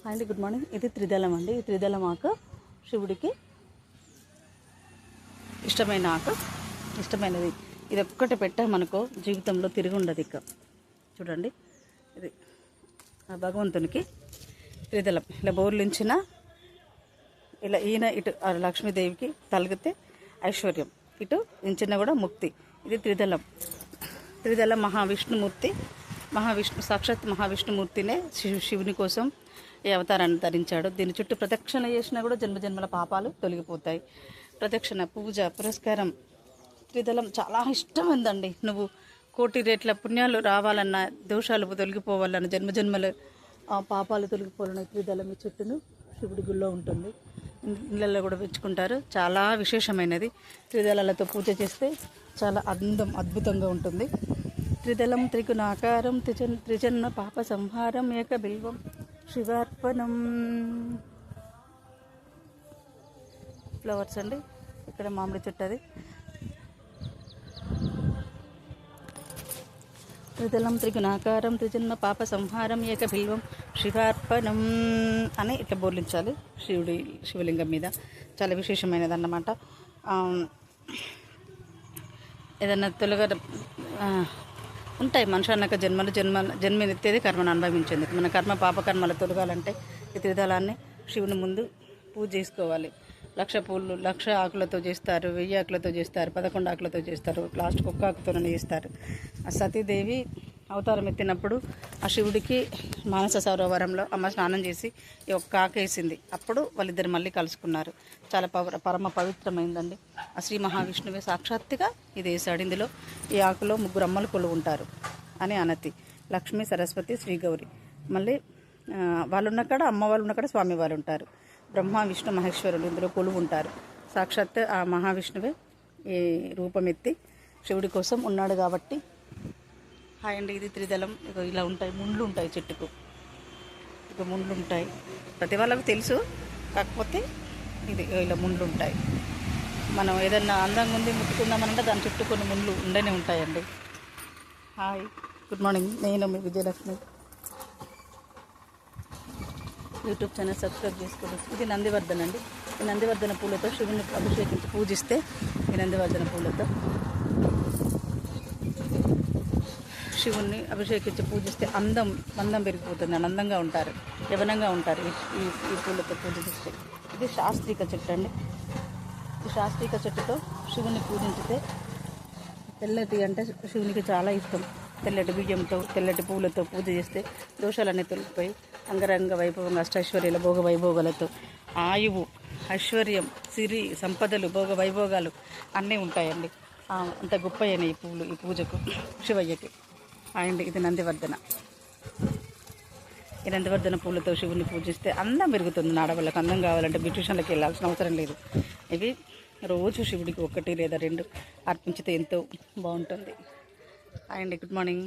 అండి good morning. ఇది త్రిదళం అండి. ఈ త్రిదళం ఆకు శివుడికి ఇష్టమైన ఆకు, ఇష్టమైనది. ఇది ఒక్కటి పెట్టామనుకో జీవితంలో తిరిగి ఉండదు. ఇక చూడండి, ఇది భగవంతునికి త్రిదళం ఇలా బోర్లించిన ఇలా ఈయన ఇటు లక్ష్మీదేవికి తలిగితే ఐశ్వర్యం, ఇటు ఇంచిన కూడా ముక్తి. ఇది త్రిదళం. త్రిదళం మహావిష్ణుమూర్తి, సాక్షాత్ మహావిష్ణుమూర్తినే శివుని కోసం ఈ అవతారాన్ని ధరించాడు. దీని చుట్టూ ప్రదక్షిణ చేసినా కూడా జన్మజన్మల పాపాలు తొలగిపోతాయి. ప్రదక్షిణ, పూజ, పురస్కారం. త్రిదళం చాలా ఇష్టమైందండి. నువ్వు కోటి రేట్ల పుణ్యాలు రావాలన్నా, దోషాలు తొలగిపోవాలన్నా, జన్మజన్మల పాపాలు తొలగిపోవాలన్న త్రిదళం ఈ చెట్టును శివుడి గుళ్ళో ఉంటుంది. ఇళ్ళల్లో కూడా పెంచుకుంటారు. చాలా విశేషమైనది. త్రిదళాలతో పూజ చేస్తే చాలా అద్భుతంగా ఉంటుంది. త్రిదళం త్రిగుణాకారం త్రిజన్మ పాప సంహారం ఏక బిల్వం శివార్పణం. ఫ్లవర్స్ అండి. ఇక్కడ మామిడి చెట్టు. అది త్రిదళం త్రిగుణాకారం త్రిజన్మ పాప సంహారం ఏక బిల్వం శివార్పణం అని ఇట్లా బోర్లించాలి శివలింగం మీద. చాలా విశేషమైనది అన్నమాట. ఏదన్నా ఉంటాయి మనిషి అన్నాక జన్మనెత్తేది కర్మను అనుభవించేందుకు. మన కర్మ పాపకర్మలు తొలగాలంటే ఈ త్రిదళాన్ని శివుని ముందు పూజ చేసుకోవాలి. 1,00,000 పూలు 1,00,000 ఆకులతో చేస్తారు, 1000 ఆకులతో చేస్తారు, 11 ఆకులతో చేస్తారు, లాస్ట్కి ఒక్క ఆకుతోనే చేస్తారు. ఆ సతీదేవి అవతారం ఎత్తినప్పుడు ఆ శివుడికి మానస సరోవరంలో అమ్మ స్నానం చేసి ఈ ఒక్క ఆకు వేసింది. అప్పుడు వాళ్ళిద్దరు మళ్ళీ కలుసుకున్నారు. చాలా పరమ పవిత్రమైందండి. ఆ శ్రీ మహావిష్ణువే సాక్షాత్తుగా ఇది వేశాడు. ఇందులో ఈ ఆకులో 3 అమ్మలు కొలువు ఉంటారు అని అనతి. లక్ష్మీ, సరస్వతి, శ్రీ గౌరి. మళ్ళీ వాళ్ళు ఉన్నక్కడ అమ్మ వాళ్ళు ఉన్నక్కడ స్వామి వాళ్ళు ఉంటారు. బ్రహ్మ, విష్ణు, మహేశ్వరులు ఇందులో కొలువు ఉంటారు. సాక్షాత్ ఆ మహావిష్ణువే ఈ రూపమెత్తి శివుడి కోసం ఉన్నాడు కాబట్టి. హాయ్ అండి. ఇది త్రిదళం. ఇలా ఉంటాయి, ముండ్లు ఉంటాయి చెట్టుకు. ఇక ముండ్లు ఉంటాయి, ప్రతి వాళ్ళకు తెలుసు. కాకపోతే ఇది ఇలా ముండ్లు ఉంటాయి. మనం ఏదన్నా అందంగా ఉంది ముట్టుకుందామనంటే దాని చుట్టూ కొన్ని ముండ్లు ఉండనే ఉంటాయండి. Hi, good morning. నేను మీ విజయలక్ష్మి. యూట్యూబ్ ఛానల్ సబ్స్క్రైబ్ చేసుకోండి. ఇది నందివర్ధన అండి. ఈ నందివర్ధన పూలతో శివుని అభిషేకించి పూజిస్తే, ఈ నందివర్ధన పూలతో శివుణ్ణి అభిషేకించి పూజిస్తే అందం పెరిగిపోతుంది. అందంగా ఉంటారు, యవనంగా ఉంటారు ఈ పూలతో పూజ చేస్తే. ఇది శాస్త్రిక చెట్టు అండి. ఈ శాస్త్రిక చెట్టుతో శివుని పూజించితే, తెల్లటి అంటే శివునికి చాలా ఇష్టం. తెల్లటి బియ్యంతో, తెల్లటి పూలతో పూజ చేస్తే దోషాలన్నీ తొలగిపోయి అంగరంగ వైభవంగా అష్టైశ్వర్యాల భోగ వైభోగాలతో ఆయువు, ఐశ్వర్యం, సిరి, సంపదలు, భోగ వైభోగాలు అన్నీ ఉంటాయండి. అంత గొప్ప అయిన ఈ పూలు ఈ పూజకు, శివయ్యకి. అండి ఇది నందివర్ధన. ఈ నందివర్ధన పూలతో శివుని పూజిస్తే అందం పెరుగుతుంది. ఆడవాళ్ళకి అందం కావాలంటే బ్యూటిషియన్లకు వెళ్ళాల్సిన అవసరం లేదు. ఇవి రోజు శివుడికి 1 లేదా 2 అర్పించితే ఎంతో బాగుంటుంది. అండి గుడ్ మార్నింగ్.